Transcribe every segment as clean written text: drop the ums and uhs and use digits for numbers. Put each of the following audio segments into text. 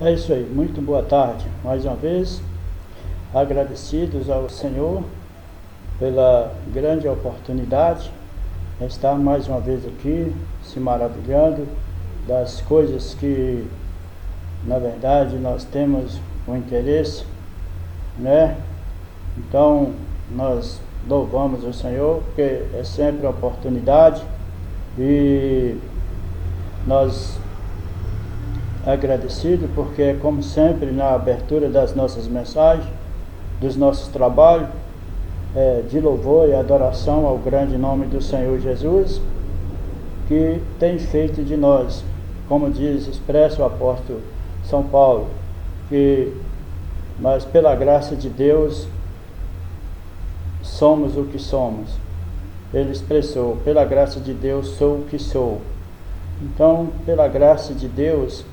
É isso aí, muito boa tarde. Mais uma vez, agradecidos ao Senhor pela grande oportunidade de estar mais uma vez aqui, se maravilhando das coisas que, na verdade, nós temos um interesse, né? Então, nós louvamos o Senhor, porque é sempre uma oportunidade e nós agradecido porque, como sempre, na abertura das nossas mensagens, dos nossos trabalhos, de louvor e adoração ao grande nome do Senhor Jesus, que tem feito de nós, como diz, expressa o apóstolo São Paulo, mas pela graça de Deus somos o que somos. Ele expressou, pela graça de Deus sou o que sou. Então, pela graça de Deus,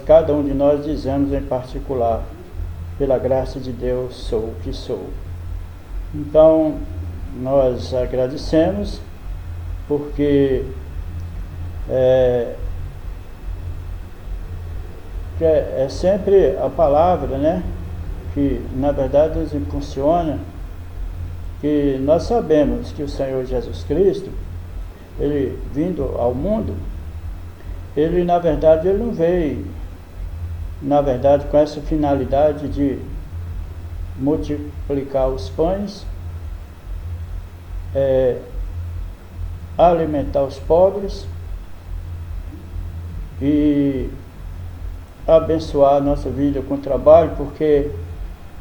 cada um de nós dizemos em particular, pela graça de Deus sou o que sou. Então, nós agradecemos, porque é sempre a palavra, né, que na verdade nos impulsiona, que nós sabemos que o Senhor Jesus Cristo, ele vindo ao mundo, ele na verdade ele não veio com essa finalidade de multiplicar os pães, alimentar os pobres e abençoar a nossa vida com trabalho, porque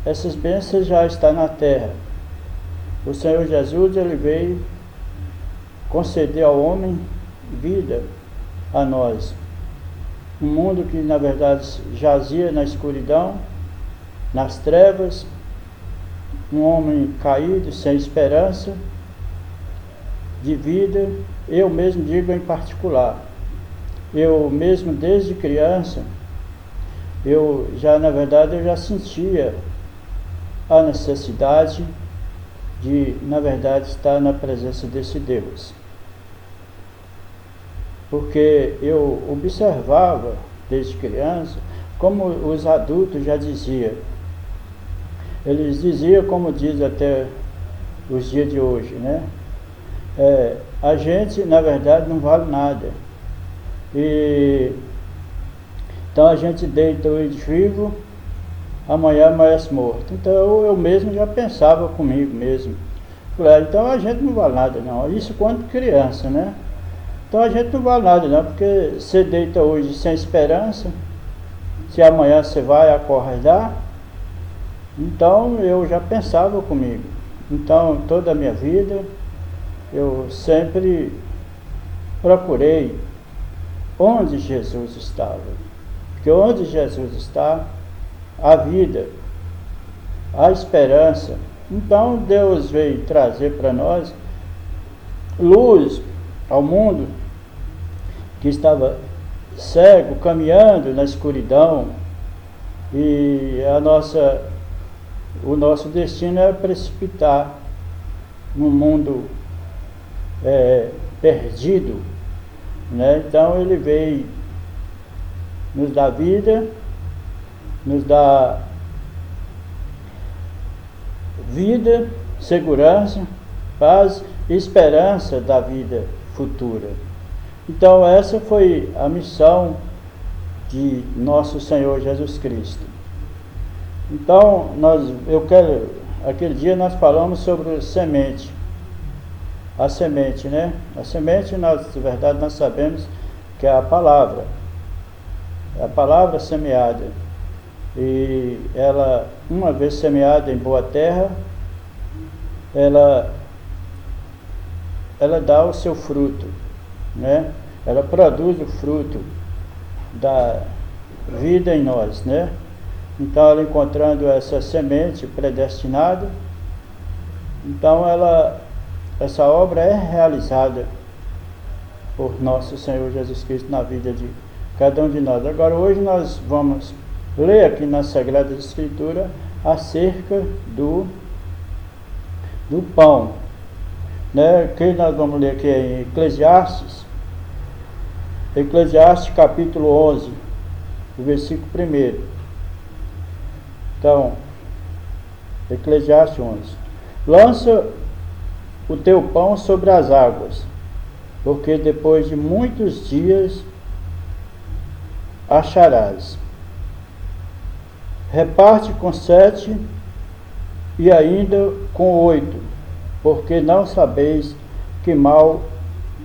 essas bênçãos já estão na terra. O Senhor Jesus, ele veio conceder ao homem vida a nós. Um mundo que na verdade jazia na escuridão, nas trevas, um homem caído, sem esperança de vida. Eu mesmo digo em particular, eu mesmo desde criança, eu já sentia a necessidade de, na verdade, estar na presença desse Deus. Porque eu observava desde criança, como os adultos já diziam. Eles diziam, como diz até os dias de hoje, né? A gente, na verdade, não vale nada. Então a gente deita hoje vivo, amanhã amanhece morto. Então eu mesmo já pensava comigo mesmo. Falei, então a gente não vale nada não. Isso quando criança, né? Então a gente não vale nada não, porque você deita hoje sem esperança, se amanhã você vai acordar. Então eu já pensava comigo. Então toda a minha vida eu sempre procurei onde Jesus estava. Porque onde Jesus está, a vida, a esperança. Então Deus veio trazer para nós luz ao mundo que estava cego, caminhando na escuridão, e o nosso destino era precipitar num mundo perdido, né? Então ele veio nos dar vida, segurança, paz e esperança da vida futura. Então essa foi a missão de nosso Senhor Jesus Cristo. Então aquele dia nós falamos sobre a semente, né? A semente, na verdade, nós sabemos que é a palavra semeada, e ela, uma vez semeada em boa terra, ela dá o seu fruto, né? Ela produz o fruto da vida em nós, né? Então ela, encontrando essa semente predestinada, então essa obra é realizada por nosso Senhor Jesus Cristo na vida de cada um de nós. Agora hoje nós vamos ler aqui na Sagrada Escritura acerca do pão, né? Que nós vamos ler aqui em Eclesiastes capítulo 11, o versículo 1. Então, Eclesiastes 11. Lança o teu pão sobre as águas, porque depois de muitos dias acharás. Reparte com 7 e ainda com 8, porque não sabeis que mal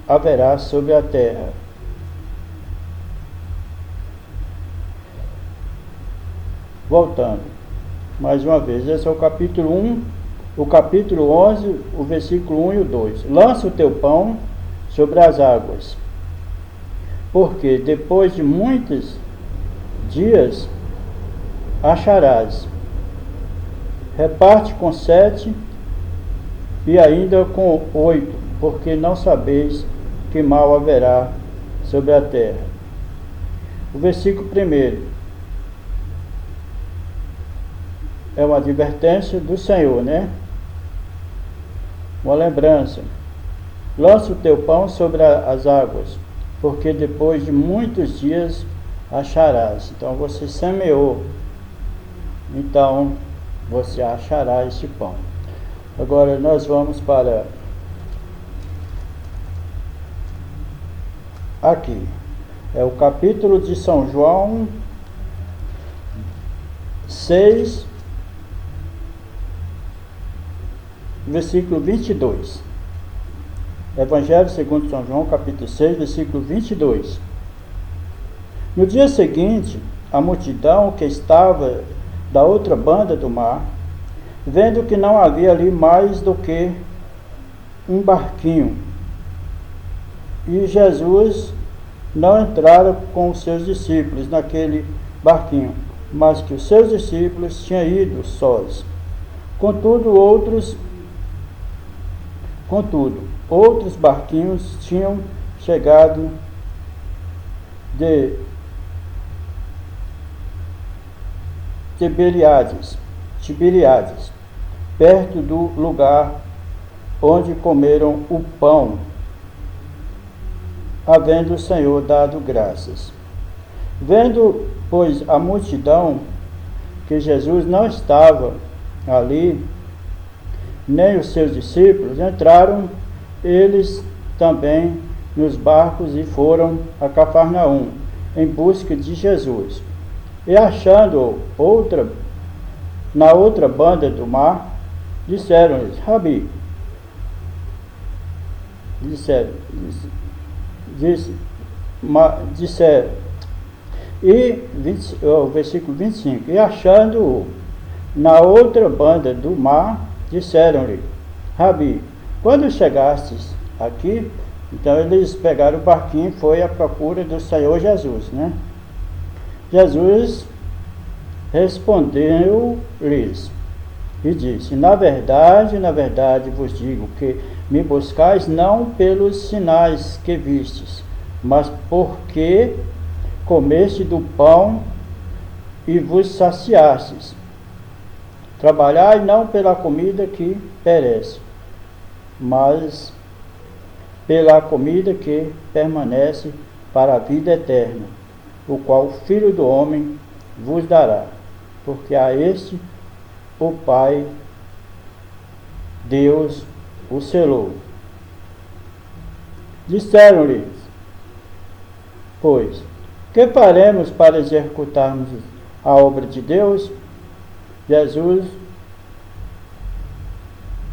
haverá sobre a terra. Voltando, mais uma vez, esse é o capítulo 1, o capítulo 11, o versículo 1 e o 2. Lança o teu pão sobre as águas, porque depois de muitos dias acharás. Reparte com 7 e ainda com 8, porque não sabeis que mal haverá sobre a terra. O versículo 1 é uma advertência do Senhor, né? Uma lembrança. Lança o teu pão sobre as águas, porque depois de muitos dias acharás. Então você semeou, então você achará esse pão. Agora nós vamos para aqui. É o capítulo de São João 6, versículo 22. Evangelho segundo São João, capítulo 6, versículo 22. No dia seguinte, a multidão que estava da outra banda do mar, vendo que não havia ali mais do que um barquinho, e Jesus não entrara com os seus discípulos naquele barquinho, mas que os seus discípulos tinham ido sós. Contudo, outros barquinhos tinham chegado de Tiberíades, perto do lugar onde comeram o pão, havendo o Senhor dado graças. Vendo, pois, a multidão, que Jesus não estava ali, nem os seus discípulos, entraram eles também nos barcos e foram a Cafarnaum, em busca de Jesus. E achando na outra banda do mar, disseram-lhes: Rabi, disseram, o versículo 25, e achando-o na outra banda do mar, disseram-lhe: Rabi, quando chegastes aqui? Então eles pegaram o barquinho e foi à procura do Senhor Jesus, né? Jesus respondeu-lhes e disse: na verdade vos digo que me buscais não pelos sinais que vistes, mas porque comeste do pão e vos saciastes. Trabalhai não pela comida que perece, mas pela comida que permanece para a vida eterna, o qual o Filho do Homem vos dará, porque a este o Pai, Deus, o selou. Disseram-lhe, pois, que faremos para executarmos a obra de Deus? Jesus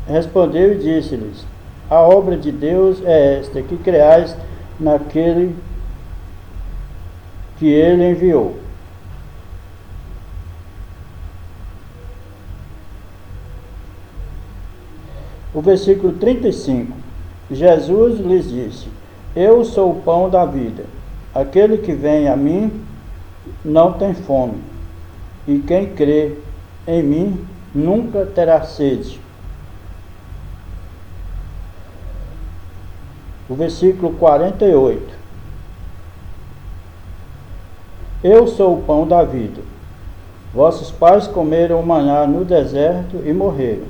respondeu e disse-lhes: a obra de Deus é esta, que creais naquele que ele enviou. O versículo 35. Jesus lhes disse: eu sou o pão da vida. Aquele que vem a mim não tem fome, e quem crê em mim nunca terá sede. O versículo 48. Eu sou o pão da vida. Vossos pais comeram o maná no deserto e morreram.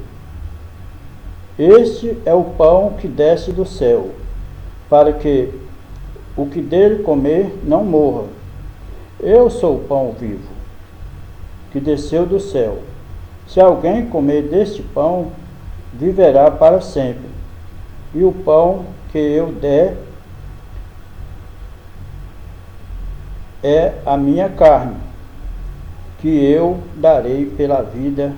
Este é o pão que desce do céu, para que o que dele comer não morra. Eu sou o pão vivo, que desceu do céu. Se alguém comer deste pão, viverá para sempre. E o pão que eu der é a minha carne, que eu darei pela vida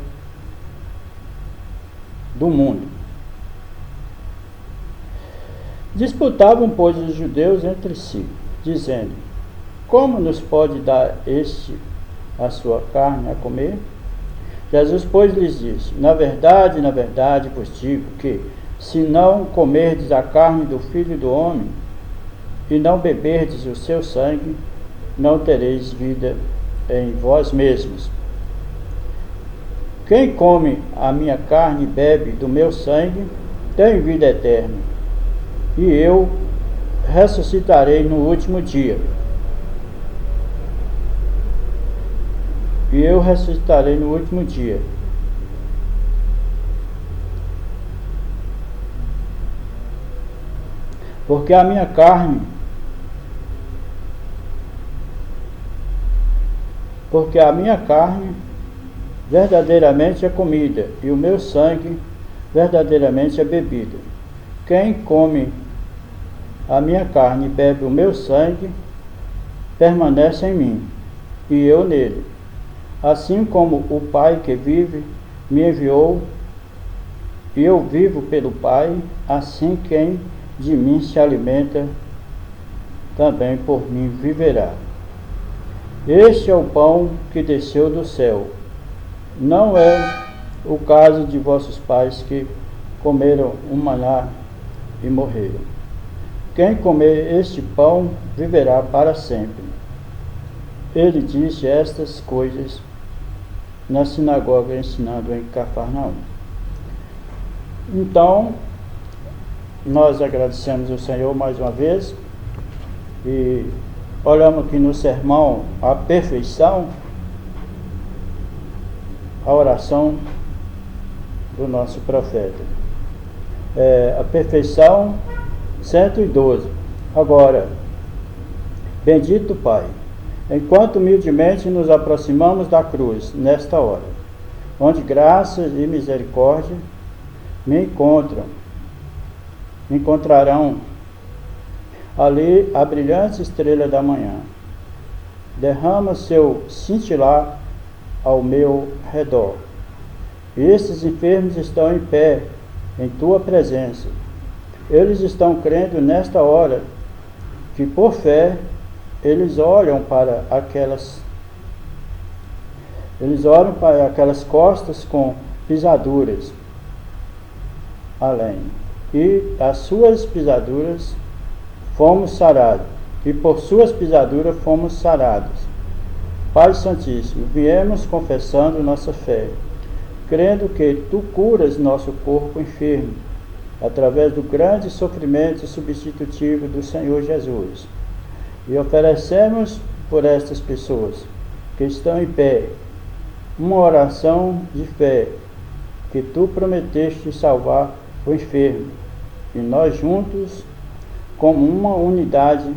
do mundo. Disputavam, pois, os judeus entre si, dizendo: como nos pode dar este a sua carne a comer? Jesus, pois, lhes disse: na verdade vos digo que, se não comerdes a carne do Filho do Homem, e não beberdes o seu sangue, não tereis vida em vós mesmos. Quem come a minha carne e bebe do meu sangue, tem vida eterna, e eu ressuscitarei no último dia. Porque a minha carne verdadeiramente é comida, e o meu sangue verdadeiramente é bebida. Quem come a minha carne e bebe o meu sangue, permanece em mim, e eu nele. Assim como o Pai que vive me enviou, e eu vivo pelo Pai, assim quem de mim se alimenta, também por mim viverá. Este é o pão que desceu do céu. Não é o caso de vossos pais que comeram o maná e morreram. Quem comer este pão viverá para sempre. Ele disse estas coisas na sinagoga, ensinando em Cafarnaum. Então, nós agradecemos ao Senhor mais uma vez e olhamos aqui no sermão a perfeição, a oração do nosso profeta. A perfeição 112. Agora, bendito Pai, enquanto humildemente nos aproximamos da cruz, nesta hora, onde graças e misericórdia me encontrarão ali a brilhante estrela da manhã. Derrama seu cintilar ao meu redor. Estes enfermos estão em pé em tua presença. Eles estão crendo nesta hora que, por fé, eles olham para aquelas costas com pisaduras além, e as suas pisaduras fomos sarados, e por suas pisaduras fomos sarados. Pai Santíssimo, viemos confessando nossa fé, crendo que tu curas nosso corpo enfermo, através do grande sofrimento substitutivo do Senhor Jesus. E oferecemos por estas pessoas que estão em pé uma oração de fé, que tu prometeste salvar o enfermo, e nós juntos, como uma unidade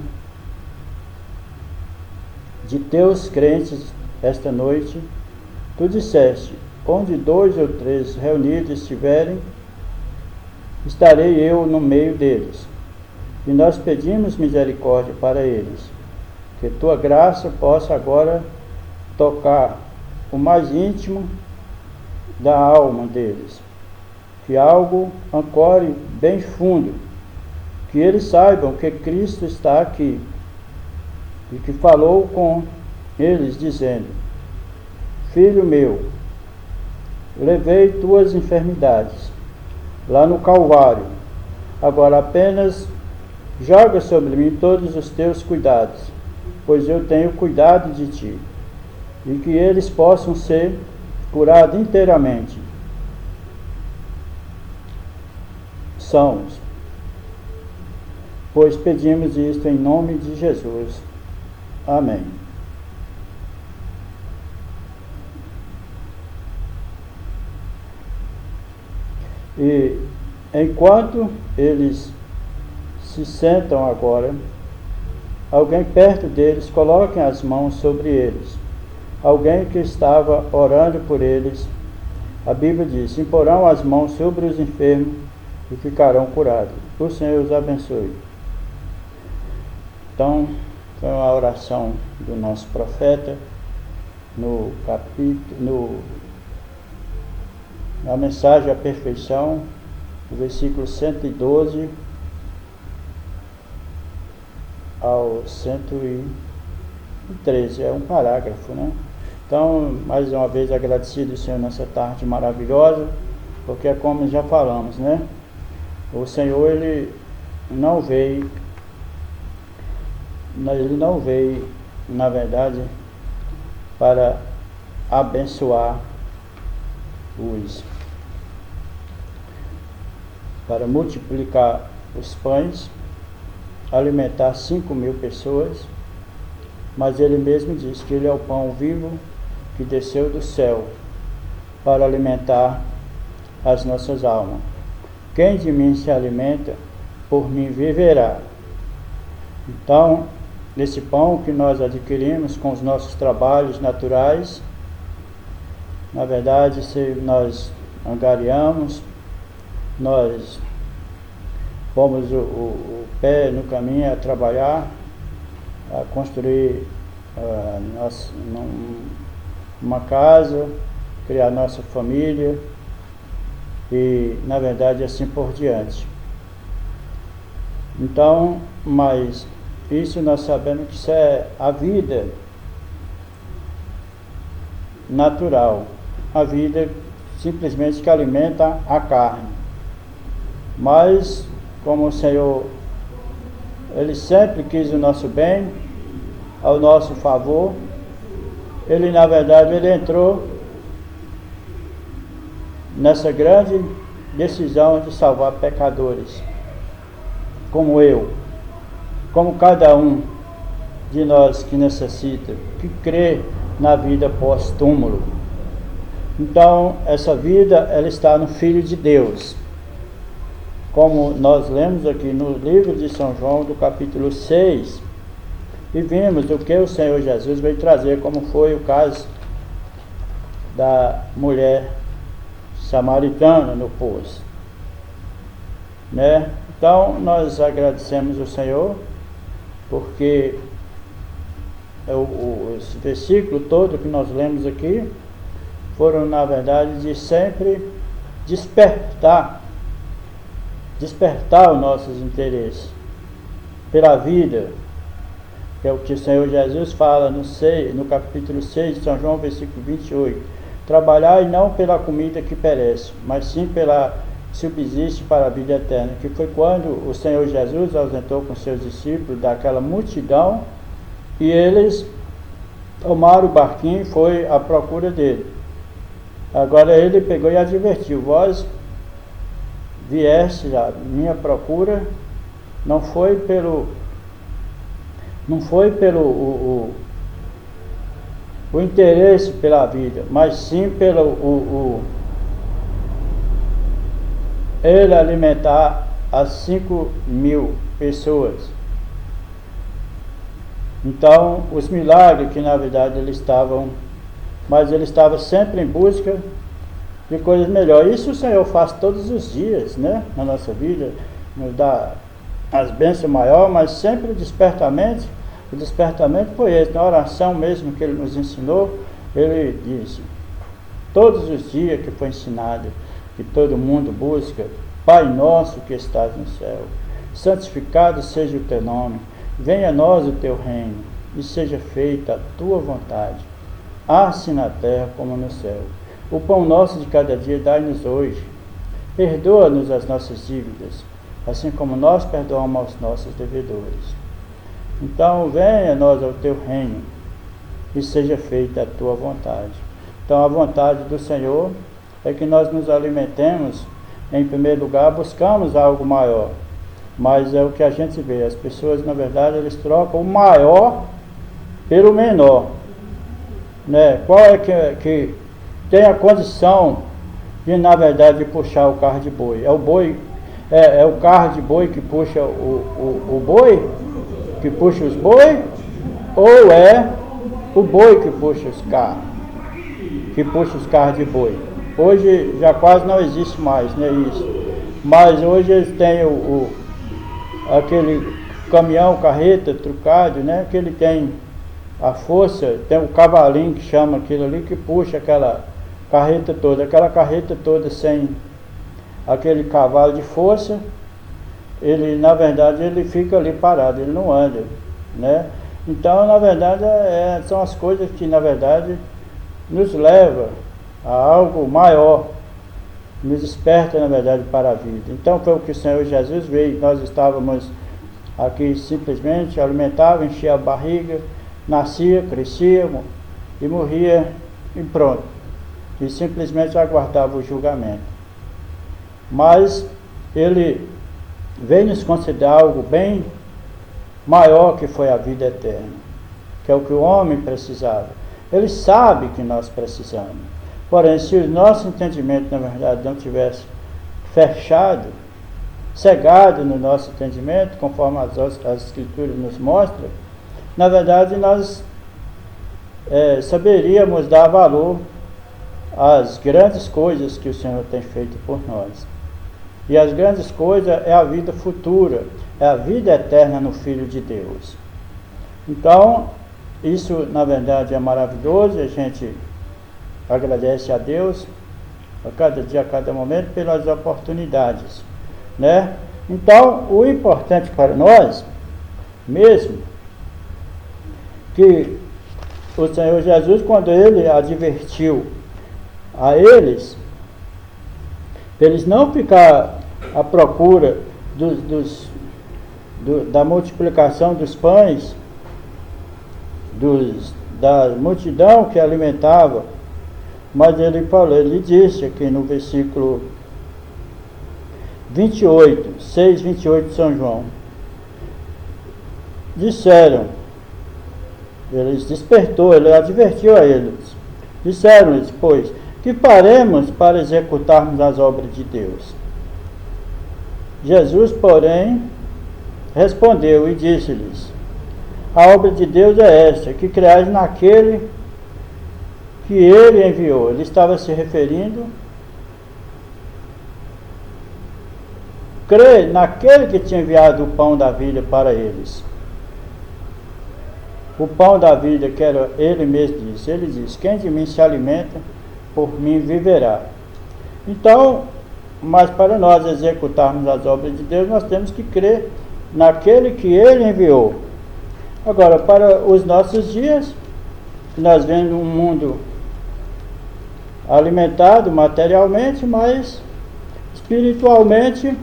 de teus crentes esta noite, tu disseste: onde 2 ou 3 reunidos estiverem, estarei eu no meio deles. E nós pedimos misericórdia para eles, que tua graça possa agora tocar o mais íntimo da alma deles, que algo ancore bem fundo, que eles saibam que Cristo está aqui, e que falou com eles dizendo: filho meu, levei tuas enfermidades lá no Calvário, agora apenas joga sobre mim todos os teus cuidados, pois eu tenho cuidado de ti, e que eles possam ser curados inteiramente, sãos, pois pedimos isto em nome de Jesus. Amém. E enquanto eles se sentam agora alguém perto deles, coloquem as mãos sobre eles. Alguém que estava orando por eles, a Bíblia diz, imporão as mãos sobre os enfermos e ficarão curados. O Senhor os abençoe. Então, foi uma oração do nosso profeta na mensagem à perfeição, do versículo 112 ao 113, é um parágrafo, né? Então, mais uma vez agradecido ao Senhor nessa tarde maravilhosa, porque é como já falamos, né? O Senhor, Ele não veio, na verdade, para abençoar para multiplicar os pães, alimentar 5.000 pessoas, mas Ele mesmo diz que Ele é o pão vivo que desceu do céu para alimentar as nossas almas. Quem de mim se alimenta, por mim viverá. Então, esse pão que nós adquirimos com os nossos trabalhos naturais, na verdade, se nós angariamos, nós pomos o pé no caminho a trabalhar, a construir uma casa, criar nossa família e, na verdade, assim por diante. Então, mas isso nós sabemos que isso é a vida natural, a vida simplesmente que alimenta a carne. Mas, como o Senhor, Ele sempre quis o nosso bem, ao nosso favor, Ele, na verdade, Ele entrou nessa grande decisão de salvar pecadores, como eu, como cada um de nós que necessita, que crê na vida pós-túmulo. Então, essa vida, ela está no Filho de Deus. Como nós lemos aqui no livro de São João, do capítulo 6, e vimos o que o Senhor Jesus veio trazer, como foi o caso da mulher samaritana no poço, né? Então, nós agradecemos ao Senhor, porque os versículos todos que nós lemos aqui foram, na verdade, de sempre despertar os nossos interesses pela vida, que é o que o Senhor Jesus fala no capítulo 6 de São João, versículo 28. Trabalhai não pela comida que perece, mas sim pela que subsiste para a vida eterna, que foi quando o Senhor Jesus ausentou com seus discípulos daquela multidão, e eles tomaram o barquinho e foi à procura dele. Agora ele pegou e advertiu: vós vieste à minha procura, não foi pelo o interesse pela vida, mas sim pelo ele alimentar as 5.000 pessoas. Então, os milagres que na verdade eles estavam, mas ele estava sempre em busca de coisas melhores. Isso o Senhor faz todos os dias, né? Na nossa vida, nos dá as bênçãos maiores, mas sempre o despertamento foi esse. Na oração mesmo que Ele nos ensinou, Ele disse, todos os dias que foi ensinado, que todo mundo busca: Pai nosso que estás no céu, santificado seja o teu nome, venha a nós o teu reino, e seja feita a tua vontade, assim na terra como no céu. O pão nosso de cada dia dai-nos hoje. Perdoa-nos as nossas dívidas, assim como nós perdoamos aos nossos devedores. Então, venha a nós ao teu reino, e seja feita a tua vontade. Então, a vontade do Senhor é que nós nos alimentemos, em primeiro lugar, buscamos algo maior. Mas é o que a gente vê, as pessoas, na verdade, eles trocam o maior pelo menor, né? Qual é que tem a condição de, na verdade, puxar o carro de boi? É o boi, é o carro de boi que puxa o boi? que puxa os boi, ou é o boi que puxa os carros, de boi. Hoje já quase não existe mais, né, isso. Mas hoje eles têm aquele caminhão, carreta, trucado, né, que ele tem a força, tem um cavalinho que chama aquilo ali, que puxa aquela carreta toda sem aquele cavalo de força, ele, na verdade, ele fica ali parado, ele não anda, né? Então, na verdade, são as coisas que, na verdade, nos levam a algo maior, nos desperta, na verdade, para a vida. Então, foi o que o Senhor Jesus veio. Nós estávamos aqui simplesmente, alimentava, enchia a barriga, nascia, crescia e morria e pronto. E simplesmente aguardava o julgamento. Mas ele veio nos conceder algo bem maior, que foi a vida eterna, que é o que o homem precisava. Ele sabe que nós precisamos. Porém, se o nosso entendimento, na verdade, não tivesse fechado, cegado no nosso entendimento, conforme as Escrituras nos mostram, na verdade nós saberíamos dar valor às grandes coisas que o Senhor tem feito por nós. E as grandes coisas é a vida futura, é a vida eterna no Filho de Deus. Então, isso na verdade é maravilhoso, a gente agradece a Deus a cada dia, a cada momento, pelas oportunidades, né? Então, o importante para nós mesmo, que o Senhor Jesus, quando ele advertiu a eles, para eles não ficar à procura da multiplicação dos pães, da multidão que alimentava, mas ele falou, ele disse aqui no versículo 28, 6, 28 de São João, ele despertou, ele advertiu a eles, disseram-lhes, pois, que faremos para executarmos as obras de Deus? Jesus, porém, respondeu e disse-lhes, a obra de Deus é esta, que creais naquele que ele enviou. Ele estava se referindo, crer naquele que tinha enviado o pão da vida para eles. O pão da vida, que era ele mesmo disse. Ele disse, quem de mim se alimenta, por mim viverá. Então, mas para nós executarmos as obras de Deus, nós temos que crer naquele que ele enviou. Agora, para os nossos dias, nós vemos um mundo alimentado materialmente, mas espiritualmente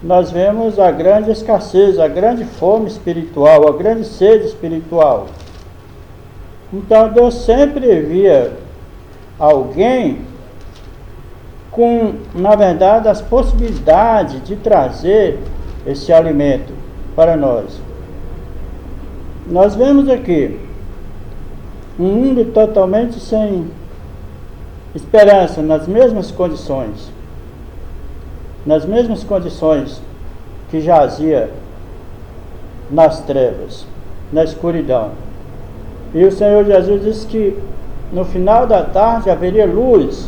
nós vemos a grande escassez, a grande fome espiritual, a grande sede espiritual. Então Deus sempre via alguém com, na verdade, as possibilidades de trazer esse alimento para nós. Nós vemos aqui um mundo totalmente sem esperança, nas mesmas condições que jazia nas trevas, na escuridão. E o Senhor Jesus disse que no final da tarde haveria luz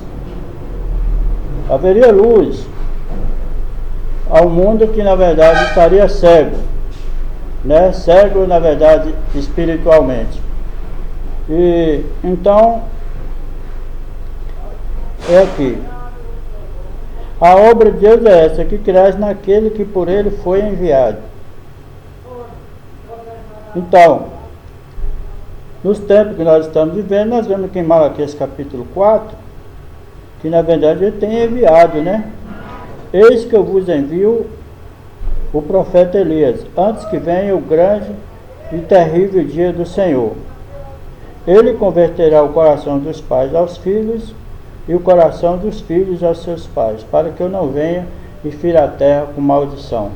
ao mundo que na verdade estaria cego, né? Cego na verdade espiritualmente. E então é aqui, a obra de Deus é essa, que cresce naquele que por ele foi enviado. Então, nos tempos que nós estamos vivendo, nós vemos aqui em Malaquias capítulo 4, que na verdade ele tem enviado, né? Eis que eu vos envio o profeta Elias, antes que venha o grande e terrível dia do Senhor. Ele converterá o coração dos pais aos filhos, e o coração dos filhos aos seus pais, para que eu não venha e fira a terra com maldição.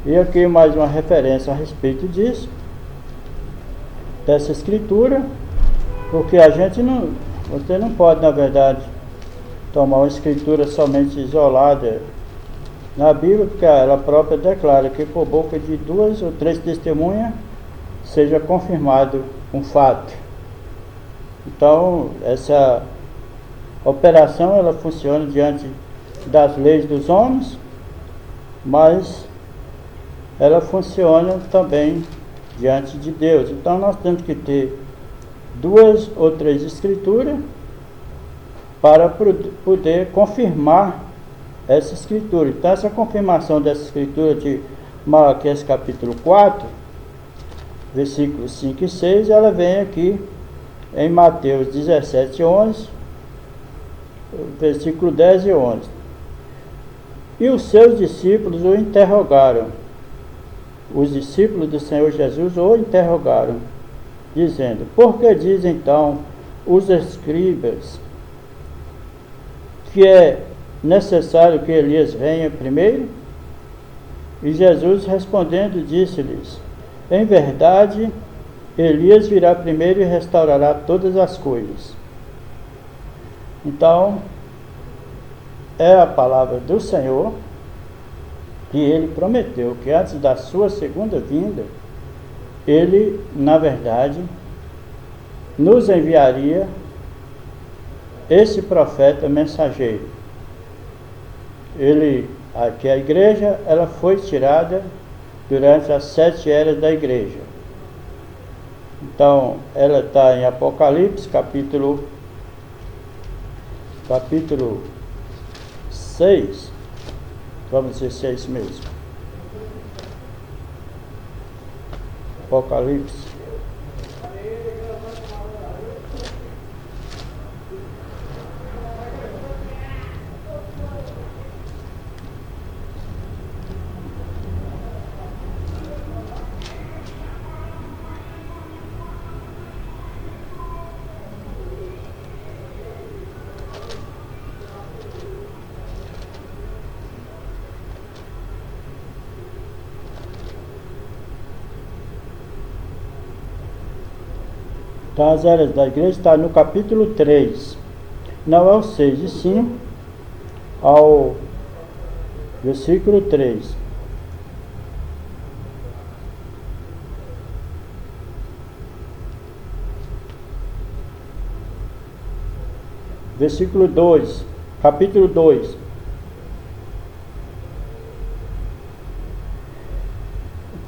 E aqui mais uma referência a respeito disso, dessa escritura, porque você não pode, na verdade, tomar uma escritura somente isolada na Bíblia, porque ela própria declara que por boca de 2 ou 3 testemunhas seja confirmado um fato. Então, essa operação ela funciona diante das leis dos homens, mas ela funciona também diante de Deus. Então nós temos que ter 2 ou 3 escrituras para poder confirmar essa escritura. Então essa confirmação dessa escritura de Malaquias capítulo 4, versículos 5 e 6, ela vem aqui em Mateus 17, 11, versículo 10 e 11. E os seus discípulos o interrogaram. Os discípulos do Senhor Jesus o interrogaram, dizendo: por que dizem então os escribas que é necessário que Elias venha primeiro? E Jesus respondendo disse-lhes: em verdade, Elias virá primeiro e restaurará todas as coisas. Então, é a palavra do Senhor, que ele prometeu que antes da sua segunda vinda, ele, na verdade, nos enviaria esse profeta mensageiro. Que a igreja ela foi tirada durante as 7 eras da igreja. Então, ela está em Apocalipse, capítulo 6, vamos dizer se é isso mesmo. Apocalipse. Então, as eras da igreja está no capítulo 3, não é o 6, e sim ao versículo 3. Versículo 2, capítulo 2.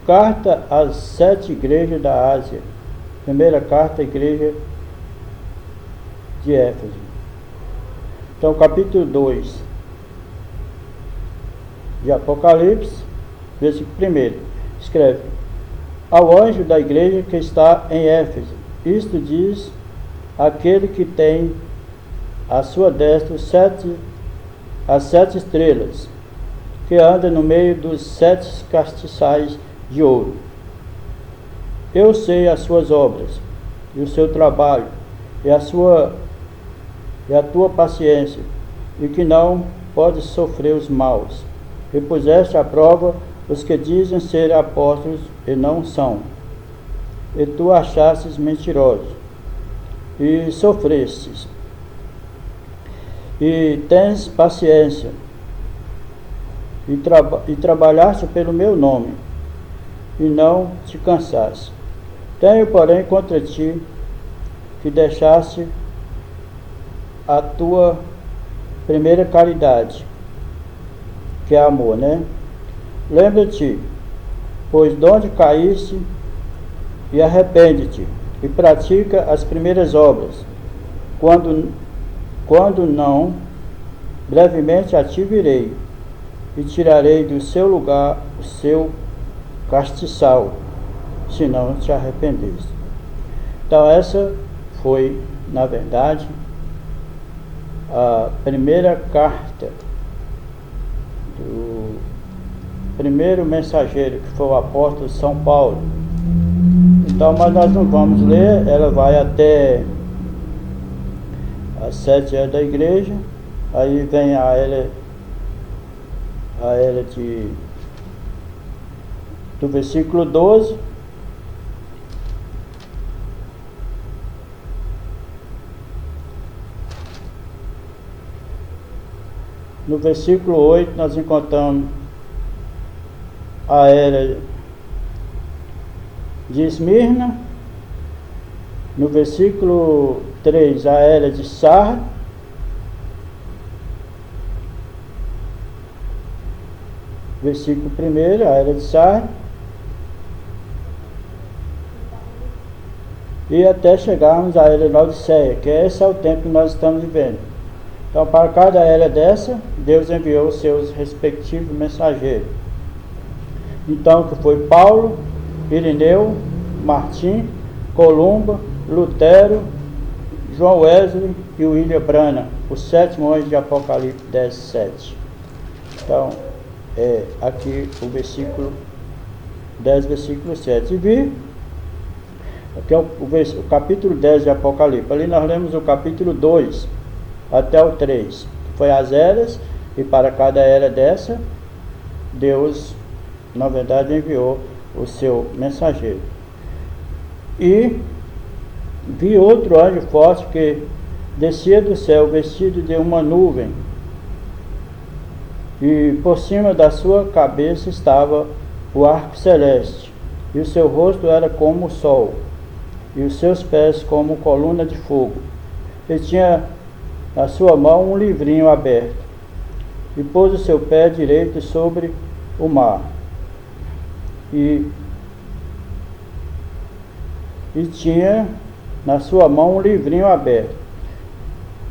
Carta às 7 igrejas da Ásia. Primeira carta à igreja de Éfeso. Então, capítulo 2 de Apocalipse, versículo 1, escreve: ao anjo da igreja que está em Éfeso, isto diz aquele que tem à sua destra as 7 estrelas, que anda no meio dos 7 castiçais de ouro. Eu sei as suas obras, e o seu trabalho, e a tua paciência, e que não podes sofrer os maus, e puseste à prova os que dizem ser apóstolos e não são, e tu achastes mentirosos, e sofrestes, e tens paciência, e trabalhaste pelo meu nome, e não te cansaste. Tenho, porém, contra ti que deixaste a tua primeira caridade, que é amor, né? Lembra-te, pois, de onde caíste, e arrepende-te, e pratica as primeiras obras. Quando não, brevemente a ti virei, e tirarei do seu lugar o seu castiçal, se não te arrependeste. Então essa foi, na verdade, a primeira carta do primeiro mensageiro, que foi o apóstolo São Paulo. Então, mas nós não vamos ler, ela vai até as 7 eras da igreja, aí vem a era do versículo 12, no versículo 8 nós encontramos a era de Esmirna. No versículo 3, a era de Sardes. Versículo 1, a era de Sardes. E até chegarmos à era de Laodiceia, que esse é o tempo que nós estamos vivendo. Então, para cada era dessa, Deus enviou os seus respectivos mensageiros. Então, que foi Paulo, Irineu, Martim, Columba, Lutero, João Wesley e William Branham, o 7º anjo de Apocalipse 10:7. Então, aqui o versículo 10, versículo 7. E vi, aqui é o capítulo 10 de Apocalipse. Ali nós lemos o capítulo 2 até o 3, que foi as eras, e para cada era dessa, Deus, na verdade, enviou o seu mensageiro. E vi outro anjo forte que descia do céu, vestido de uma nuvem, e por cima da sua cabeça estava o arco celeste, e o seu rosto era como o sol, e os seus pés como coluna de fogo. Ele tinha na sua mão um livrinho aberto, e pôs o seu pé direito sobre o mar, e tinha na sua mão um livrinho aberto,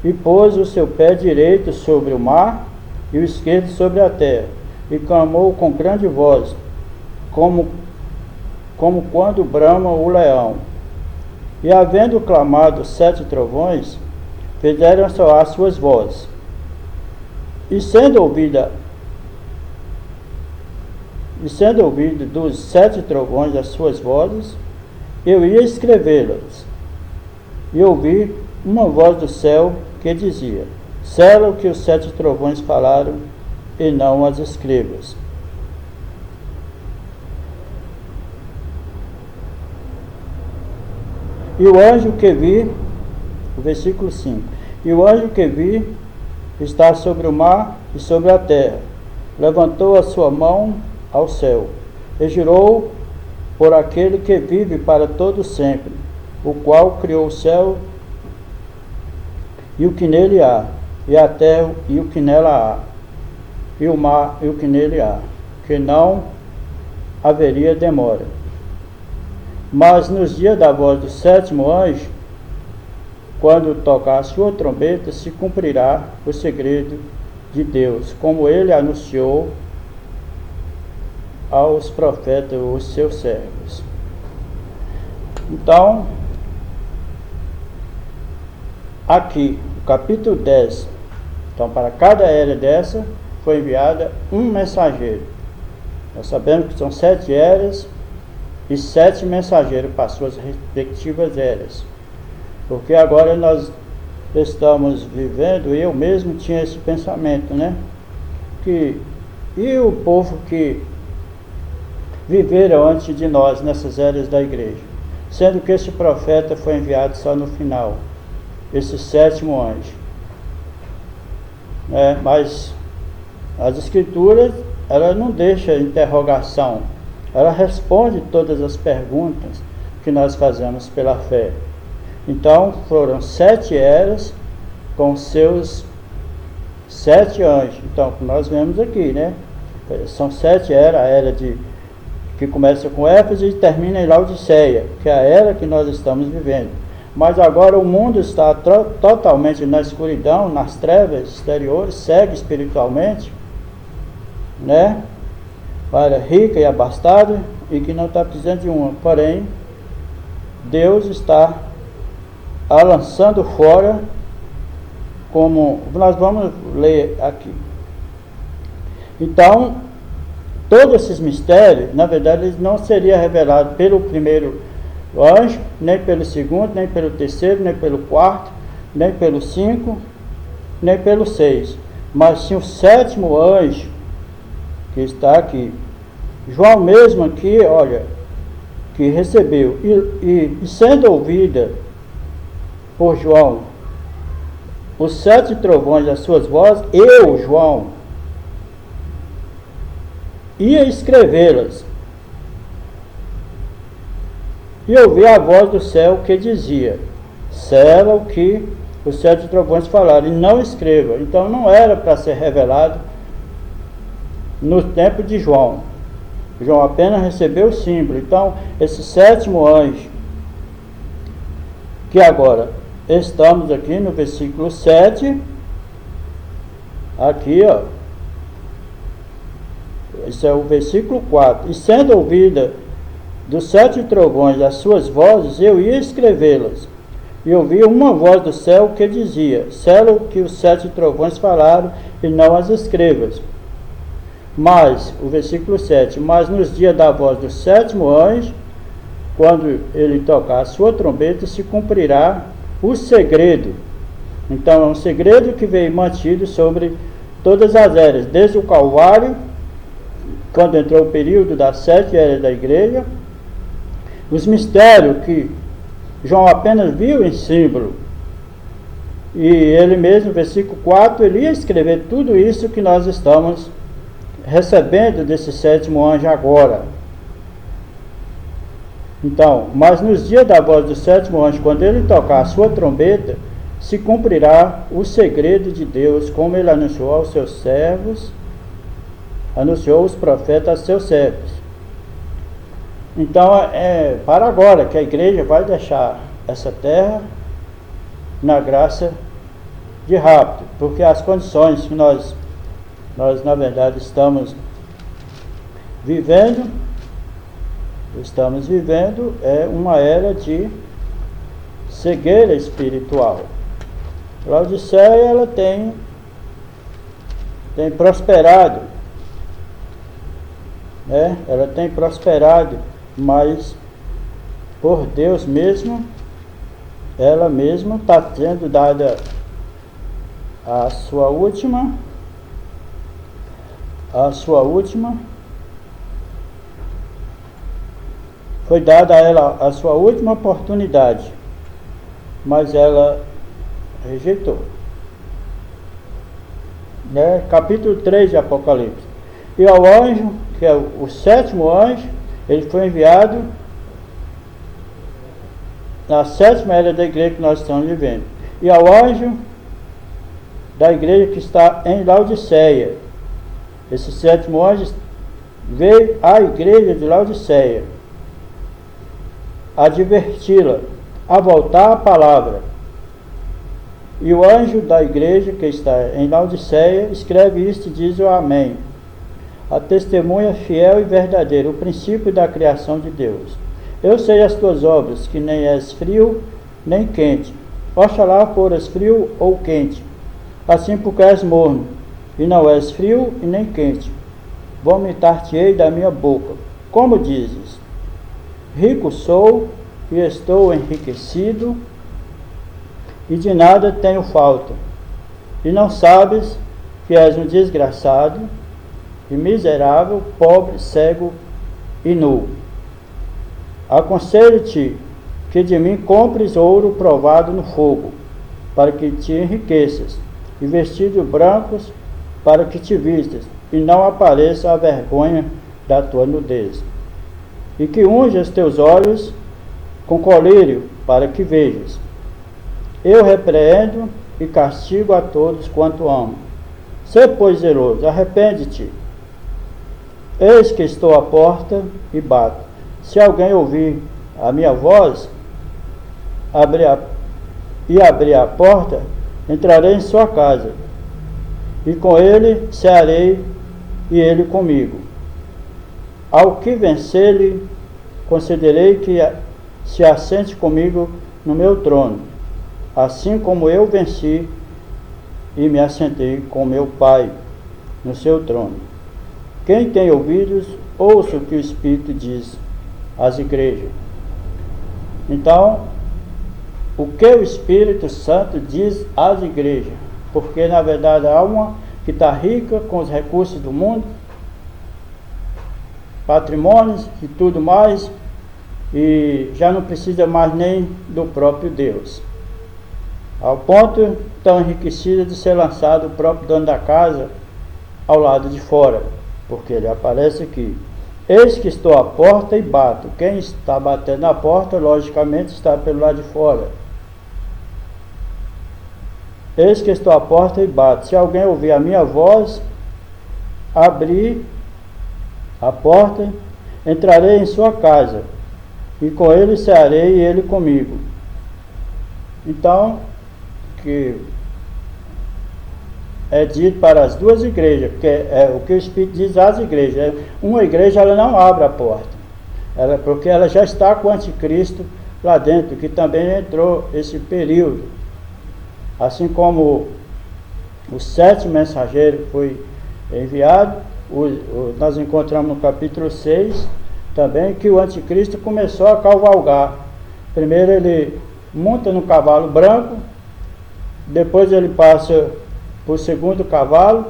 e pôs o seu pé direito sobre o mar, e o esquerdo sobre a terra, e clamou com grande voz, como quando brama o leão. E havendo clamado 7 trovões, fizeram soar suas vozes. E sendo ouvido dos 7 trovões as suas vozes, eu ia escrevê-las. E ouvi uma voz do céu que dizia: sela o que os 7 trovões falaram, e não as escrevas. E o anjo que vi, o versículo 5, e o anjo que vi está sobre o mar e sobre a terra, levantou a sua mão ao céu, e jurou por aquele que vive para todo sempre, o qual criou o céu e o que nele há, e a terra e o que nela há, e o mar e o que nele há, que não haveria demora. Mas nos dias da voz do 7º anjo, quando tocar a sua trombeta, se cumprirá o segredo de Deus, como ele anunciou aos profetas, os seus servos. Então, aqui, o capítulo 10, então para cada era dessa, foi enviada um mensageiro. Nós sabemos que são 7 eras, e 7 mensageiros para suas respectivas eras, porque agora nós estamos vivendo, eu mesmo tinha esse pensamento, né, e o povo que viveram antes de nós nessas eras da igreja, sendo que esse profeta foi enviado só no final, esse 7º anjo, mas as escrituras, ela não deixa interrogação, ela responde todas as perguntas que nós fazemos pela fé. Então, foram 7 eras com seus 7 anjos. Então, nós vemos aqui, né? São 7 eras, a era que começa com Éfeso e termina em Laodiceia, que é a era que nós estamos vivendo. Mas agora o mundo está totalmente na escuridão, nas trevas exteriores, cego espiritualmente, né? Para rica e abastada, e que não está precisando de uma. Porém, Deus está a lançando fora, como nós vamos ler aqui. Então, todos esses mistérios, na verdade, eles não seriam revelados pelo primeiro anjo, nem pelo segundo, nem pelo terceiro, nem pelo quarto, nem pelo 5, nem pelo 6, mas sim o 7º anjo, que está aqui. João mesmo aqui, olha, que recebeu, e sendo ouvida por João os 7 trovões das suas vozes, eu, João, ia escrevê-las. E ouvi a voz do céu que dizia: sela o que os 7 trovões falaram, e não escreva. Então não era para ser revelado no tempo de João. João apenas recebeu o símbolo. Então esse 7º anjo, que agora estamos aqui no versículo 7, aqui ó, esse é o versículo 4, e sendo ouvida dos 7 trovões as suas vozes, eu ia escrevê-las. E ouvi uma voz do céu que dizia: sela o que os 7 trovões falaram, e não as escrevas. Mas, o versículo 7, mas nos dias da voz do 7º anjo, quando ele tocar a sua trombeta, se cumprirá o segredo. Então é um segredo que veio mantido sobre todas as eras, desde o Calvário, quando entrou o período das 7 eras da igreja, os mistérios que João apenas viu em símbolo, e ele mesmo, versículo 4, ele ia escrever tudo isso que nós estamos recebendo desse 7º anjo agora. Então, mas nos dias da voz do 7º anjo, quando ele tocar a sua trombeta, se cumprirá o segredo de Deus, como ele anunciou aos seus servos, anunciou os profetas aos seus servos. Então é para agora que a igreja vai deixar essa terra na graça de rapto, porque as condições que nós na verdade estamos vivendo é uma era de cegueira espiritual. Laodiceia, ela tem prosperado, né? Ela tem prosperado, mas por Deus mesmo, ela mesma está sendo dada a sua última foi dada a ela a sua última oportunidade, mas ela rejeitou, né? Capítulo 3 de Apocalipse. E ao anjo, que é o 7º anjo, ele foi enviado na 7ª era da igreja que nós estamos vivendo. E ao anjo da igreja que está em Laodiceia, esse 7º anjo veio à igreja de Laodiceia adverti-la a voltar à palavra. E o anjo da igreja que está em Laodiceia escreve isto e diz o Amém. A testemunha fiel e verdadeira, o princípio da criação de Deus. Eu sei as tuas obras, que nem és frio nem quente. Oxalá foras frio ou quente, assim porque és morno, e não és frio e nem quente. Vomitar-te-ei da minha boca. Como dizes: rico sou e estou enriquecido, e de nada tenho falta. E não sabes que és um desgraçado e miserável, pobre, cego e nu. Aconselho-te que de mim compres ouro provado no fogo, para que te enriqueças, e vestidos brancos, para que te vistas, e não apareça a vergonha da tua nudez. E que unjas teus olhos com colírio, para que vejas. Eu repreendo e castigo a todos quanto amo. Sê, pois, zeloso, arrepende-te. Eis que estou à porta e bato. Se alguém ouvir a minha voz abrir a porta, entrarei em sua casa, e com ele cearei e ele comigo. Ao que vencer-lhe, concederei que se assente comigo no meu trono, assim como eu venci e me assentei com meu Pai no seu trono. Quem tem ouvidos, ouça o que o Espírito diz às igrejas. Então, o que o Espírito Santo diz às igrejas? Porque, na verdade, há uma que está rica com os recursos do mundo, patrimônios e tudo mais, e já não precisa mais nem do próprio Deus, ao ponto tão enriquecida de ser lançado o próprio dono da casa ao lado de fora. porque ele aparece aqui. Eis que estou à porta e bato. Quem está batendo na porta, logicamente, está pelo lado de fora. Eis que estou à porta e bato. Se alguém ouvir a minha voz, abrir a porta, entrarei em sua casa, e com ele cearei e ele comigo. Então, que é dito para as duas igrejas, porque é o que o Espírito diz às igrejas. Uma igreja ela não abre a porta, porque ela já está com o anticristo lá dentro, que também entrou esse período. Assim como o 7º mensageiro foi enviado, nós encontramos no capítulo 6 também que o anticristo começou a cavalgar. Primeiro ele monta no cavalo branco, depois ele passa o segundo cavalo,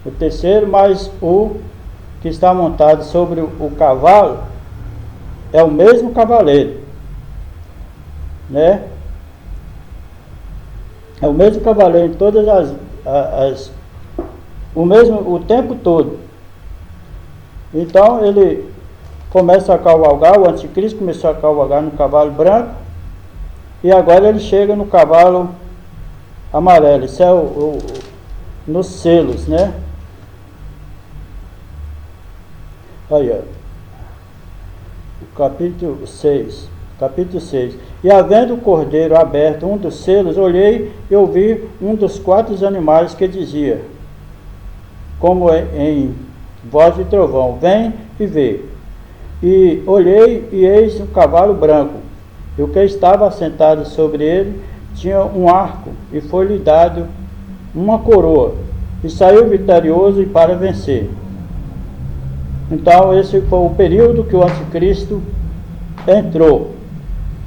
o terceiro, mas o que está montado sobre o cavalo é o mesmo cavaleiro, né? É o mesmo cavaleiro em todas o tempo todo. Então ele começa a cavalgar, o anticristo começou a cavalgar no cavalo branco, e agora ele chega no cavalo amarelo. Isso é nos selos, né? Aí, ó. Capítulo 6. E havendo o cordeiro aberto um dos selos, olhei e ouvi um dos 4 animais que dizia, como em voz de trovão, vem e vê. E olhei e eis um cavalo branco, e o que estava assentado sobre ele tinha um arco, e foi-lhe dado uma coroa, e saiu vitorioso e para vencer. Então esse foi o período que o anticristo entrou.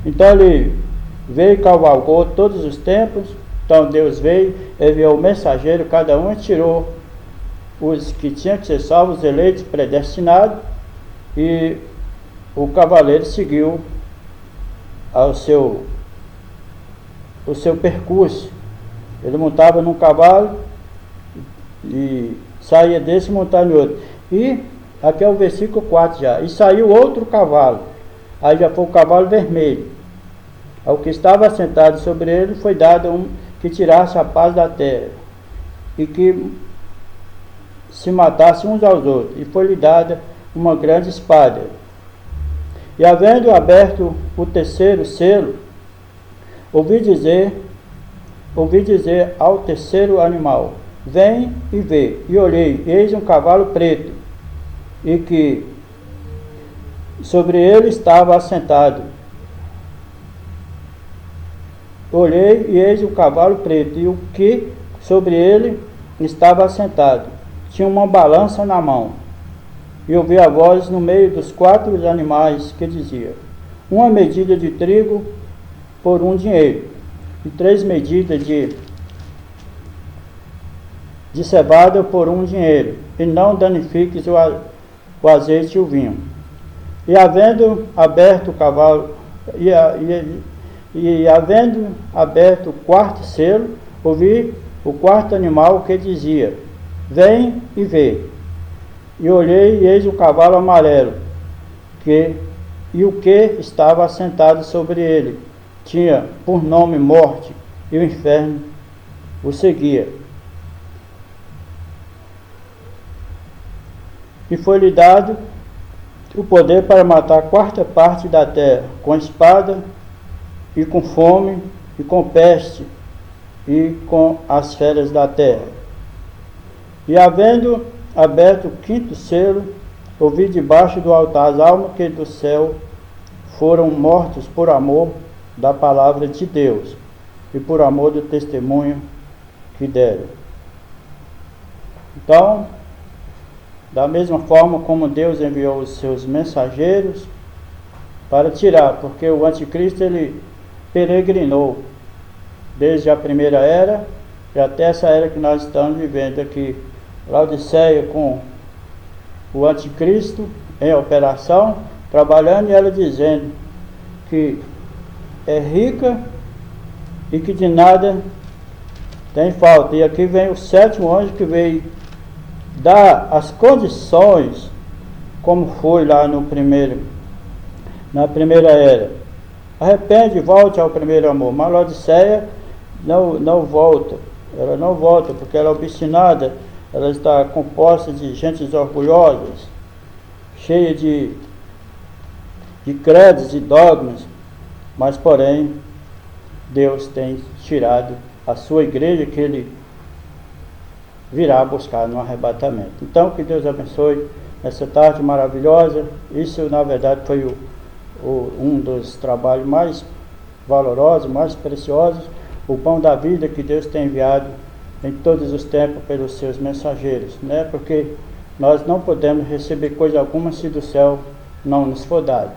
Então ele veio e cavalgou todos os tempos. Então Deus veio, enviou o mensageiro, cada um tirou os que tinham que ser salvos, os eleitos, predestinados, e o cavaleiro seguiu o seu percurso. Ele montava num cavalo e saía desse e montava no outro. E aqui é o versículo 4 já. E saiu outro cavalo, aí já foi o cavalo vermelho. Ao que estava assentado sobre ele foi dado que tirasse a paz da terra, e que se matasse uns aos outros, e foi-lhe dada uma grande espada. E havendo aberto o terceiro selo, ouvi dizer ao terceiro animal, vem e vê. E olhei, eis um cavalo preto, e que sobre ele estava assentado. Olhei e eis um cavalo preto, e o que sobre ele estava assentado tinha uma balança na mão. E ouvi a voz no meio dos 4 animais que dizia, uma medida de trigo por 1 dinheiro, e 3 medidas de cevada por 1 dinheiro, e não danifiques o azeite e o vinho. E havendo aberto o cavalo, e havendo aberto o 4º selo, ouvi o 4º animal que dizia, vem e vê. E olhei e eis o cavalo amarelo, e o que estava assentado sobre ele tinha por nome morte, e o inferno o seguia. E foi-lhe dado o poder para matar a 4ª parte da terra, com espada, e com fome, e com peste, e com as feras da terra. E havendo aberto o 5º selo, ouvi debaixo do altar as almas que do céu foram mortos por amor da palavra de Deus, e por amor do testemunho que deram. Então, da mesma forma como Deus enviou os seus mensageiros para tirar, porque o anticristo ele peregrinou desde a primeira era e até essa era que nós estamos vivendo aqui, Laodiceia, com o anticristo em operação, trabalhando, e ela dizendo que é rica e que de nada tem falta. E aqui vem o 7º anjo que veio dá as condições, como foi lá na primeira era. Arrepende e volte ao primeiro amor. Mas Laodiceia não volta. Ela não volta porque ela é obstinada. Ela está composta de gentes orgulhosas, cheia de credos e dogmas. Mas, porém, Deus tem tirado a sua igreja, que Ele virá buscar no arrebatamento. Então, que Deus abençoe nessa tarde maravilhosa. Isso, na verdade, foi um dos trabalhos mais valorosos, mais preciosos, o pão da vida que Deus tem enviado em todos os tempos pelos seus mensageiros, né? Porque nós não podemos receber coisa alguma se do céu não nos for dado.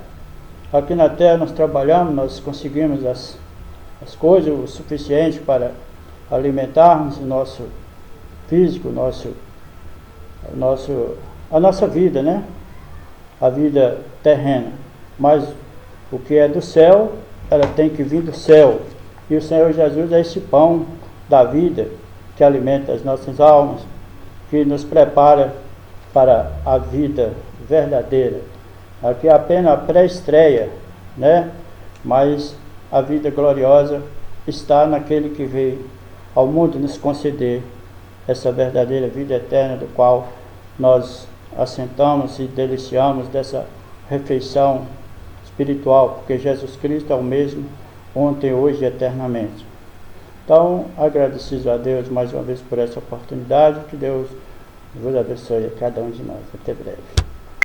Aqui na terra nós trabalhamos, nós conseguimos as coisas o suficiente para alimentarmos o nosso físico, a nossa vida, né? A vida terrena. Mas o que é do céu, ela tem que vir do céu. E o Senhor Jesus é esse pão da vida que alimenta as nossas almas, que nos prepara para a vida verdadeira. Aqui é apenas a pré-estreia, né? Mas a vida gloriosa está naquele que veio ao mundo nos conceder essa verdadeira vida eterna, do qual nós assentamos e deliciamos dessa refeição espiritual, porque Jesus Cristo é o mesmo ontem, hoje e eternamente. Então, agradecido a Deus mais uma vez por essa oportunidade, que Deus vos abençoe a cada um de nós. Até breve.